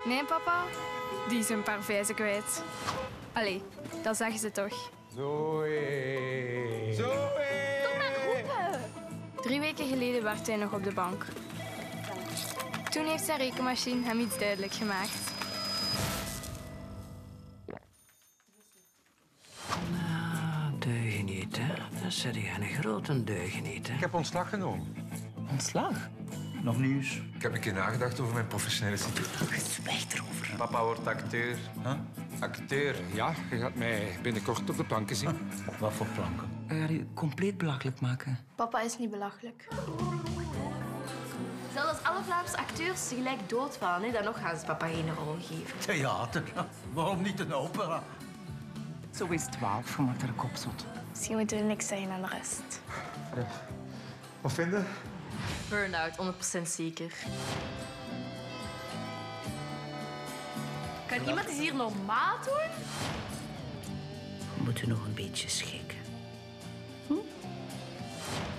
Nee, papa. Die is een paar vijzen kwijt. Allee, dat zeggen ze toch. Zoe! Zoe! Kom maar roepen! 3 weken geleden werd hij nog op de bank. Toen heeft zijn rekenmachine hem iets duidelijk gemaakt. Deugeniet, hè? Dat zeg je een grote deugeniet, hè? Ik heb ontslag genomen. Ontslag? Nog nieuws? Ik heb een keer nagedacht over mijn professionele situatie. Zwijg erover. Papa wordt acteur. Huh? Acteur, ja. Je gaat mij binnenkort op de planken zien. Wat voor planken? Ga je je compleet belachelijk maken? Papa is niet belachelijk. Zelfs als alle Vlaamse acteurs tegelijk doodvallen, dan nog gaan ze papa geen rol geven. Theater. Waarom niet een opera? Zo is 12, je maakt er een kopzot. Misschien moeten we niks zeggen aan de rest. Wat vind je? Burn-out, 100% zeker. Kan iemand eens hier normaal doen? We moeten nog een beetje schikken.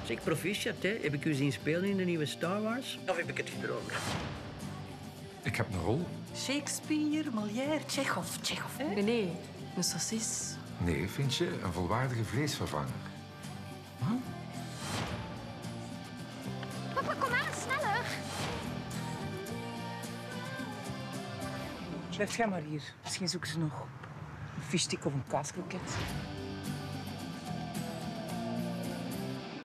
Zeg, proficiat, hè? Heb ik u zien spelen in de nieuwe Star Wars? Of heb ik het gedroomd? Ik heb een rol. Shakespeare, Molière, Tsjechov. Nee, een saucis. Nee, vind je? Een volwaardige vleesvervanger. Papa, kom aan, sneller! Blijf jij maar hier. Misschien zoeken ze nog een fischstik of een kaaskroket.